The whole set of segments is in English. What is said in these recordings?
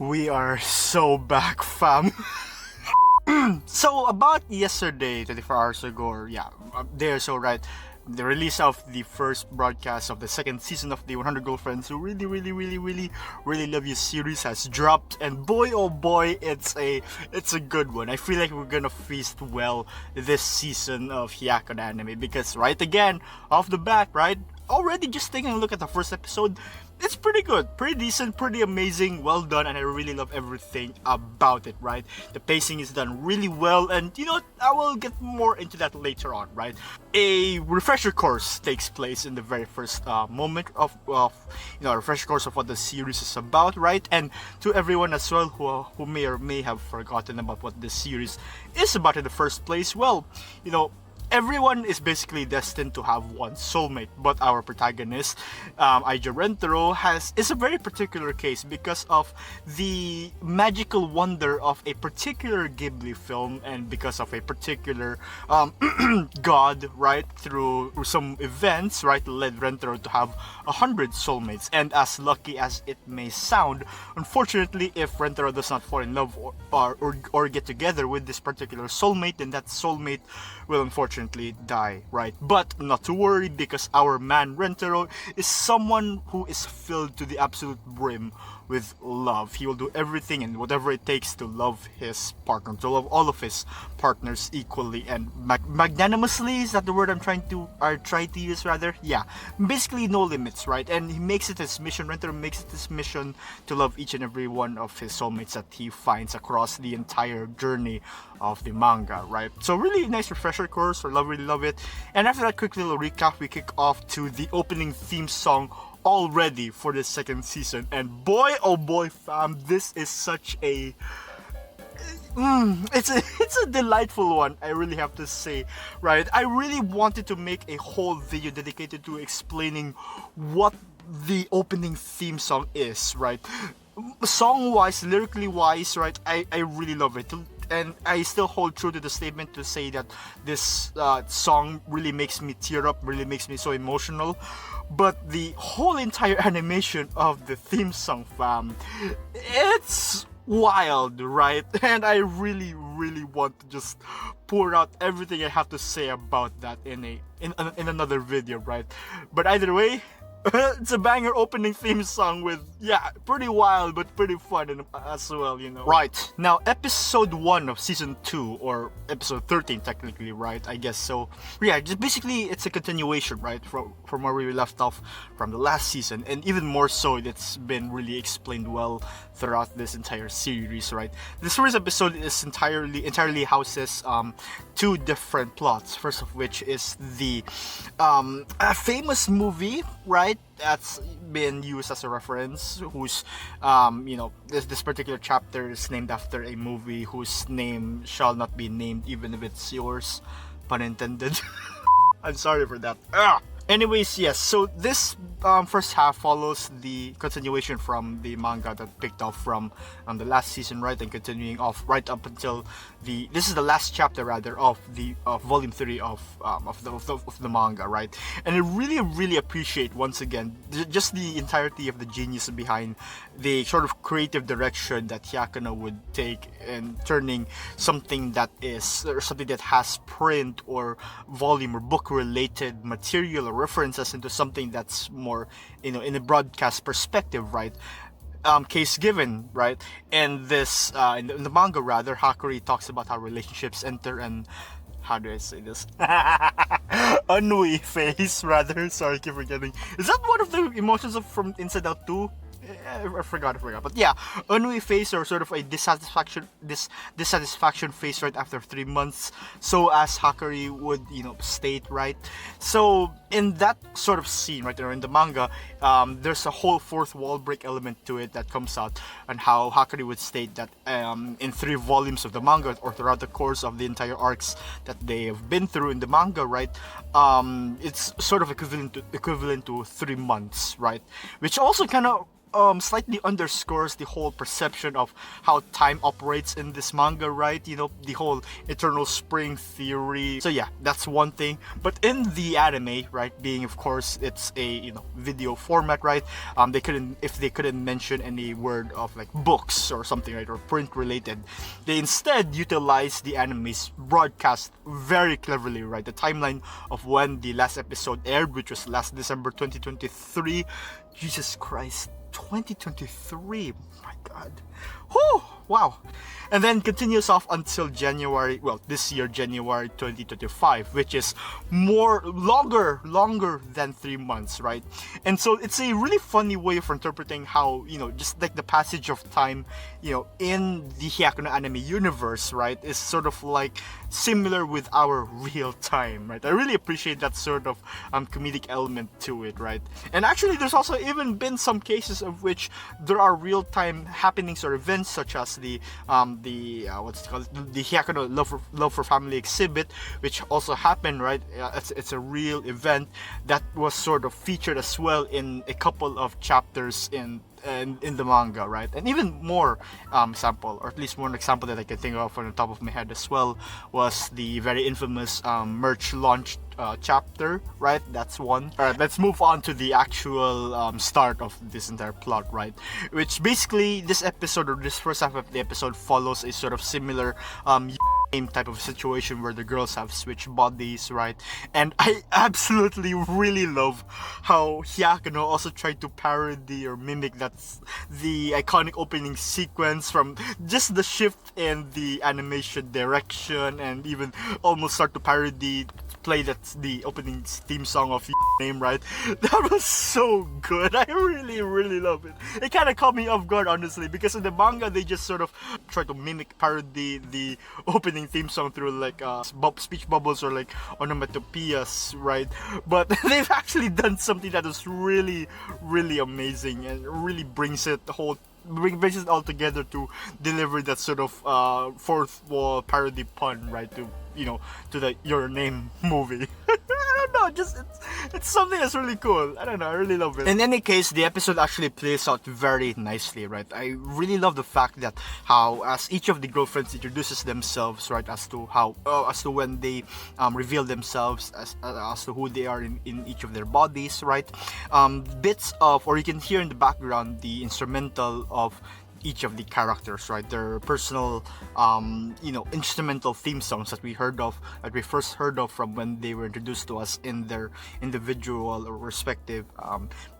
We are so back, fam. So about yesterday, 24 hours ago, or they're so right. The release of the first broadcast of the second season of the 100 Girlfriends Who Really Love You series has dropped, and boy oh boy, it's a good one. I feel like we're gonna feast well this season of Hyakkano anime because right again, off the bat, right? Already just taking a look at the first episode, it's pretty good, pretty decent, pretty amazing, well done, and I really love everything about it, right? The pacing is done really well, and you know what, I will get more into that later on, right? A refresher course takes place in the very first moment of refresher course of what the series is about, right? And to everyone as well who may or may have forgotten about what the series is about in the first place, well, everyone is basically destined to have one soulmate, but our protagonist, Aija Rentaro, is a very particular case because of the magical wonder of a particular Ghibli film and because of a particular god, right, through some events, right, led Rentaro to have 100 soulmates. And as lucky as it may sound, unfortunately, if Rentaro does not fall in love or get together with this particular soulmate, then that soulmate will unfortunately die, right? But not to worry, because our man Rentaro is someone who is filled to the absolute brim with love. He will do everything and whatever it takes to love his partner, to love all of his partners equally and magnanimously. Is that the word I'm trying to use rather? Yeah, basically no limits, right? And he makes it his mission. Rentaro makes it his mission to love each and every one of his soulmates that he finds across the entire journey of the manga, right? So really nice refresher course. I really love it. And after that quick little recap, we kick off to the opening theme song already for the second season, and boy oh boy, fam, this is such a it's a delightful one, I really have to say, right? I really wanted to make a whole video dedicated to explaining what the opening theme song is, right? Song wise, lyrically wise, right? I really love it. And I still hold true to the statement to say that this song really makes me tear up, really makes me so emotional. But the whole entire animation of the theme song, fam, it's wild, right? And I really want to just pour out everything I have to say about that in another video, right? But either way, it's a banger opening theme song with, pretty wild but pretty fun as well, Right, now episode 1 of season 2, or episode 13 technically, right? I guess so. Yeah, just basically it's a continuation, right? From where we left off from the last season, and even more so, it's been really explained well throughout this entire series, right? This first episode is entirely houses 2 different plots. First of which is the famous movie, right? That's been used as a reference, whose this particular chapter is named after a movie whose name shall not be named even if it's yours, pun intended. I'm sorry for that. Anyways, yes, so this first half follows the continuation from the manga that picked off from the last season, right, and continuing off right up until this is the last chapter rather of volume 3 of the manga, right? And I really appreciate once again just the entirety of the genius behind the sort of creative direction that Hyakkano would take in turning something that has print or volume or book related material or references into something that's more in a broadcast perspective, right? Case given, right? And this in the manga rather, Hakuri talks about how relationships enter and how do I say this? Ennui phase rather. Sorry, I keep forgetting. Is that one of the emotions from Inside Out 2? I forgot. But yeah, ennui phase, or sort of a dissatisfaction phase right after 3 months. So as Hakuri would, state, right? So in that sort of scene, right, or in the manga, there's a whole fourth wall break element to it that comes out, and how Hakuri would state that in 3 volumes of the manga, or throughout the course of the entire arcs that they have been through in the manga, right, it's sort of equivalent to 3 months, right? Which also kind of slightly underscores the whole perception of how time operates in this manga, right? You know, the whole eternal spring theory. So yeah, that's one thing. But in the anime, right, being of course it's a, you know, video format, right? If they couldn't mention any word of like books or something, right, or print related, they instead utilize the anime's broadcast very cleverly, right? The timeline of when the last episode aired, which was last December 2023. Jesus Christ, 2023, my god. Whew, wow. And then continues off until January, well, this year, January 2025, which is longer than 3 months, right? And so it's a really funny way of interpreting how, you know, just like the passage of time, you know, in the Hyakkano anime universe, right, is sort of like similar with our real time, right? I really appreciate that sort of comedic element to it, right? And actually, there's also even been some cases of which there are real-time happenings or events, such as the what's it called, the Hyakkano Love for Family exhibit, which also happened, right? It's a real event that was sort of featured as well in a couple of chapters in the manga, right? And even more sample, or at least one example that I can think of on the top of my head as well, was the very infamous merch launch chapter, right? That's one. Alright, let's move on to the actual start of this entire plot, right? Which basically, this episode, or this first half of the episode, follows a sort of similar same type of situation where the girls have switched bodies, right? And I absolutely really love how Hyakkano also tried to parody or mimic the iconic opening sequence, from just the shift in the animation direction, and even almost start to parody play that's the opening theme song of name, right? That was so good. I really love it. It kind of caught me off guard, honestly, because in the manga they just sort of try to mimic, parody the opening theme song through like speech bubbles or like onomatopoeias, right? But they've actually done something that is really amazing and really brings it all together to deliver that sort of fourth wall parody pun, right, to, you know, to the Your Name movie. I don't know, just it's something that's really cool. I don't know, I really love it. In any case, the episode actually plays out very nicely, right? I really love the fact that how, as each of the girlfriends introduces themselves, right, as to when they reveal themselves as to who they are in each of their bodies, right? Bits of, or you can hear in the background the instrumental of each of the characters, right? Their personal, instrumental theme songs that we first heard of from when they were introduced to us in their individual or respective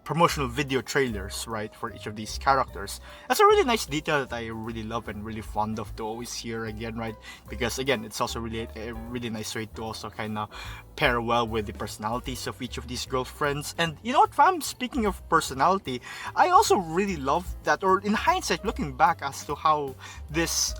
promotional video trailers, right, for each of these characters. That's a really nice detail that I really love and really fond of to always hear again, right? Because again, it's also really a really nice way to also kind of pair well with the personalities of each of these girlfriends. And you know what, fam? Speaking of personality, I also really love that, or in hindsight, looking back as to how this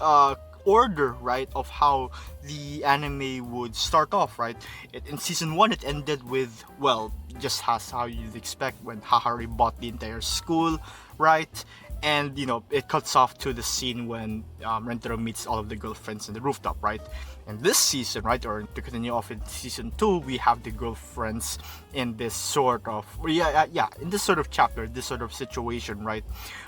order, right, of how the anime would start off, right? In season 1, it ended with, well, just as how you'd expect, when Hahari bought the entire school, right? And, you know, it cuts off to the scene when Rentaro meets all of the girlfriends in the rooftop, right? And this season, right, or to continue off in season 2, we have the girlfriends in this sort of, in this sort of chapter, this sort of situation, right,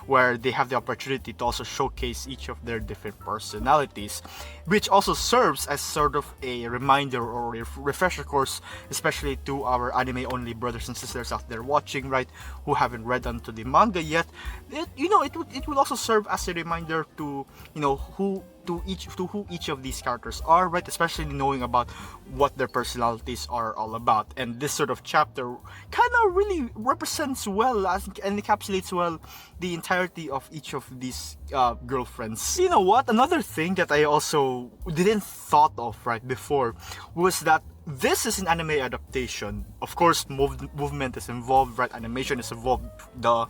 where they have the opportunity to also showcase each of their different personalities, which also serves as sort of a reminder or a refresher course, especially to our anime-only brothers and sisters out there watching, right, who haven't read onto the manga yet. It will also serve as a reminder to, you know, who each of these characters are, right? Especially knowing about what their personalities are all about. And this sort of chapter kind of really represents well and encapsulates well the entirety of each of these girlfriends. You know what? Another thing that I also didn't thought of right before was that this is an anime adaptation. Of course, movement is involved, right? Animation is involved, duh.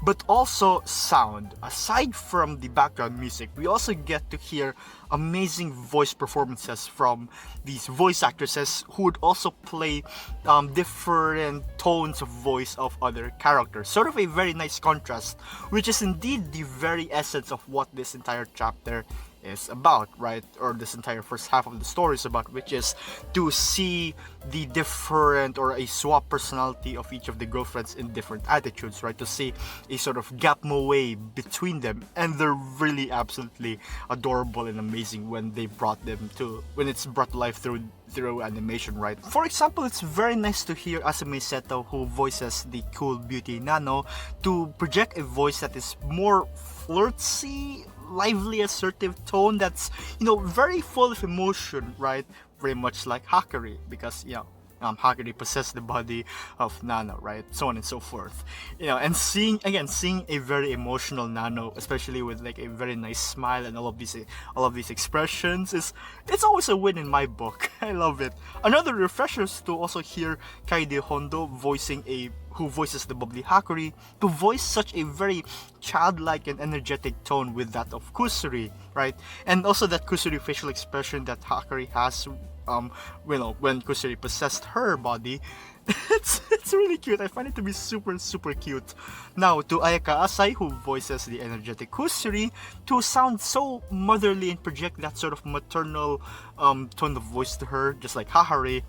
But also sound. Aside from the background music, we also get to hear amazing voice performances from these voice actresses who would also play different tones of voice of other characters. Sort of a very nice contrast, which is indeed the very essence of what this entire chapter is about, right? Or this entire first half of the story is about, which is to see the different or a swap personality of each of the girlfriends in different attitudes, right? To see a sort of gap way between them, and they're really absolutely adorable and amazing when it's brought to life through animation, right? For example, it's very nice to hear Asami Seto, who voices the cool beauty Nano, to project a voice that is more flirty, lively, assertive tone that's, very full of emotion, right? Very much like Hakari, because, Hakari possessed the body of Nano, right? So on and so forth. And seeing a very emotional Nano, especially with like a very nice smile and all of these expressions, it's always a win in my book. I love it. Another refresher is to also hear Kaide Hondo who voices the bubbly Hakari, to voice such a very childlike and energetic tone with that of Kusuri, right? And also that Kusuri facial expression that Hakari has, when Kusuri possessed her body. It's really cute. I find it to be super, super cute. Now, to Ayaka Asai, who voices the energetic Kusuri, to sound so motherly and project that sort of maternal tone of voice to her, just like Hahari.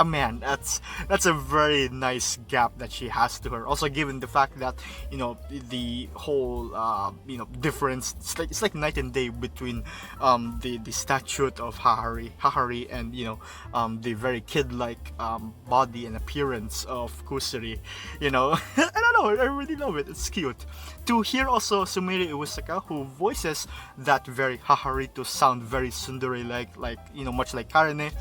Man, that's a very nice gap that she has to her. Also, given the fact that the whole difference, it's like night and day between the statute of Hahari and the very kid-like body and appearance of Kusuri. I don't know, I really love it. It's cute. To hear also Sumire Iwasaka, who voices that very Hahari to sound very tsundere like much like Karene.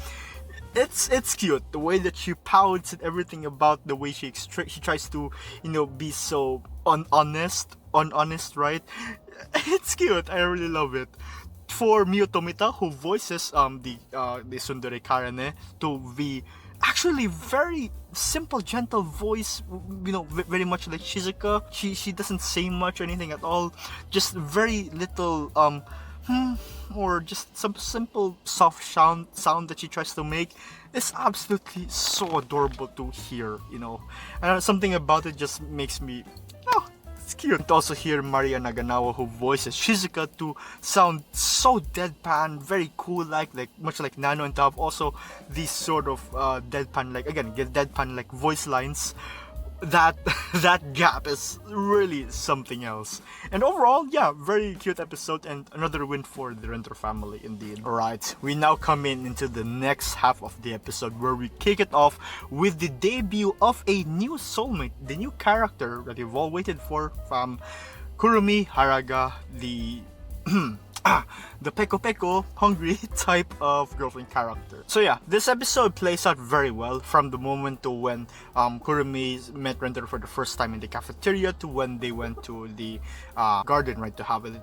It's cute, the way that she pouts and everything about the way she tries to be so honest, right? It's cute. I really love it. For Miyo Tomita, who voices the tsundere Karene, to be actually very simple, gentle voice, very much like Shizuka. She doesn't say much or anything at all, just very little or just some simple soft sound that she tries to make is absolutely so adorable to hear, and something about it just makes me, it's cute. To also hear Maria Naganawa, who voices Shizuka, to sound so deadpan, very cool, like much like Nano, and to have also these sort of deadpan like voice lines. That gap is really something else. And overall, very cute episode and another win for the Renter family indeed. Alright, we now come into the next half of the episode, where we kick it off with the debut of a new soulmate, the new character that we've all waited for, from Kurumi Haraga, the the peko hungry type of girlfriend character. So this episode plays out very well, from the moment to when Kurumi met Renter for the first time in the cafeteria, to when they went to the garden, right, to have a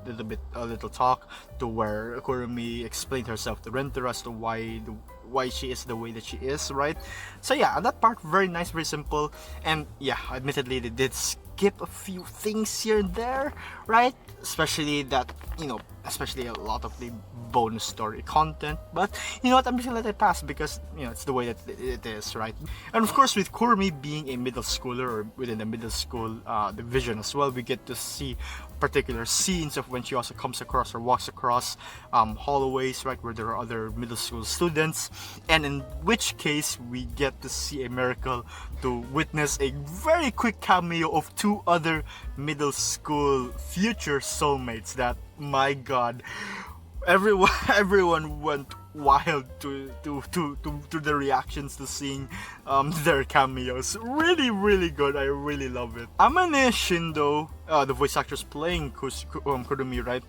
little talk, to where Kurumi explained herself to Renter as to why she is the way that she is, right? So that part, very nice, very simple, and admittedly they did skip a few things here and there, right? Especially a lot of the bonus story content, but you know what, I'm just gonna let it pass because it's the way that it is, right? And of course, with Kurumi being a middle schooler, or within the middle school division as well, we get to see particular scenes of when she also comes across or walks across hallways, right, where there are other middle school students, and in which case we get to see a miracle, to witness a very quick cameo of two other middle school future soulmates that, my god, everyone went wild to the reactions to seeing their cameos. Really good. I really love it. Amane Shindo, the voice actress playing Kurumi, right,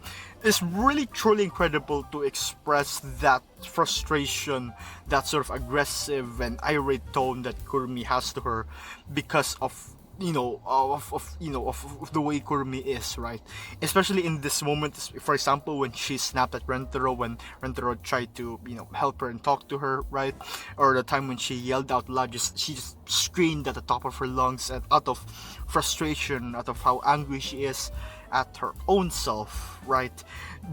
is really truly incredible to express that frustration, that sort of aggressive and irate tone that Kurumi has to her because of of the way Kurumi is, right? Especially in this moment, for example, when she snapped at Rentaro, when Rentaro tried to help her and talk to her, right? Or the time when she yelled out loud, she just screamed at the top of her lungs, and out of frustration, out of how angry she is at her own self, right?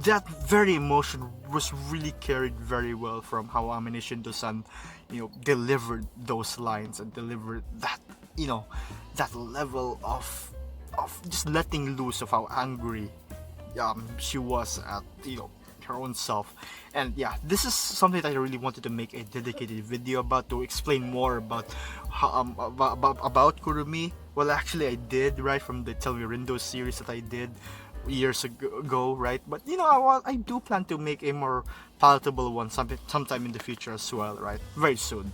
That very emotion was really carried very well from how Amane Shindo-san delivered those lines and delivered that that level of just letting loose of how angry she was at, her own self. And yeah, this is something that I really wanted to make a dedicated video about, to explain more about about Kurumi. Well, actually I did, right, from the Tell Me Rindo series that I did years ago, right? But I do plan to make a more palatable one sometime in the future as well, right? Very soon.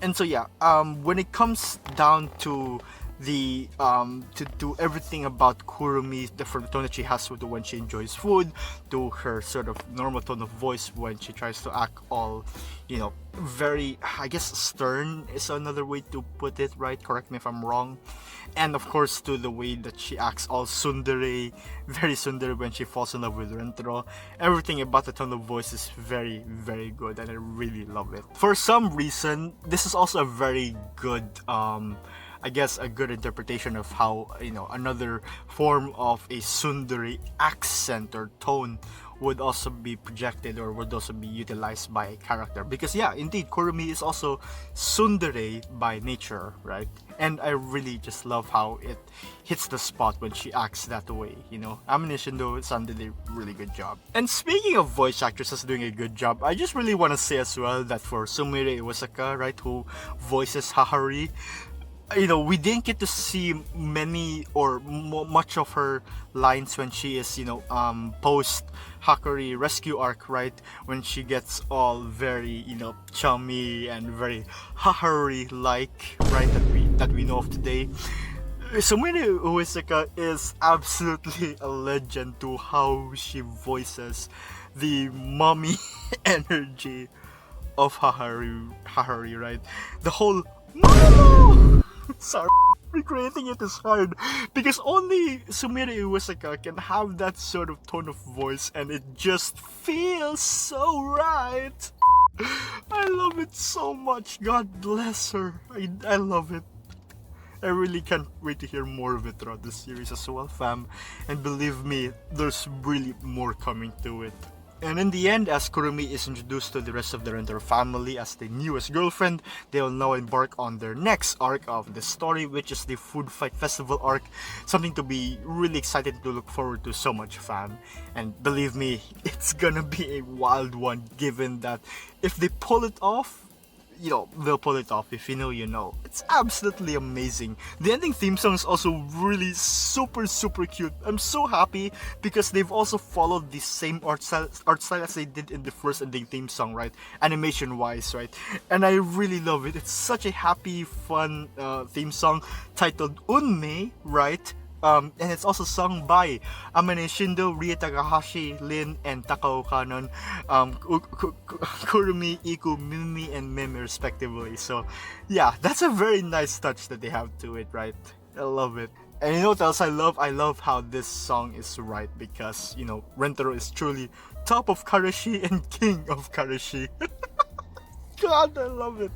And so yeah, when it comes down to the to do everything about Kurumi, the tone that she has with when she enjoys food, to her sort of normal tone of voice when she tries to act all, very, I guess, stern is another way to put it, right? Correct me if I'm wrong. And of course, to the way that she acts all tsundere, very tsundere when she falls in love with Rentaro. Everything about the tone of voice is very, very good, and I really love it. For some reason, this is also a very good I guess a good interpretation of how, another form of a tsundere accent or tone would also be projected, or would also be utilized by a character. Because yeah, indeed, Kurumi is also tsundere by nature, right? And I really just love how it hits the spot when she acts that way, Amane Shindo-san did a really good job. And speaking of voice actresses doing a good job, I just really want to say as well that for Sumire Iwasaka, right, who voices Hahari, we didn't get to see many or much of her lines when she is, post Hakari rescue arc, right? When she gets all very, chummy and very Hahari like, right? That we know of today. Sumire Uesaka is absolutely a legend to how she voices the mommy energy of Hahari, right? The whole Mama! Sorry, recreating it is hard because only Sumire Iwasaka can have that sort of tone of voice, and it just feels so right. I love it so much. God bless her. I love it. I really can't wait to hear more of it throughout this series as well, fam. And believe me, there's really more coming to it. And in the end, as Kurumi is introduced to the rest of the Rentaro family as the newest girlfriend, they will now embark on their next arc of the story, which is the Food Fight Festival arc. Something to be really excited to look forward to so much, fam. And believe me, it's gonna be a wild one, given that if they pull it off, they'll pull it off. If you know, you know. It's absolutely amazing. The ending theme song is also really super, super cute. I'm so happy because they've also followed the same art style as they did in the first ending theme song, right? Animation wise, right? And I really love it. It's such a happy, fun theme song titled Unmei, right? And it's also sung by Amane Shindo, Rie Takahashi, Lin, and Takao Kanon, Kurumi, Iku, Mimi, and Meme respectively. So yeah, that's a very nice touch that they have to it, right? I love it. And you know what else I love? I love how this song is right because, Rentaro is truly top of Karashi and king of Karashi. God, I love it.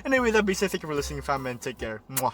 Anyway, that being said, thank you for listening, fam, and take care. Mwah.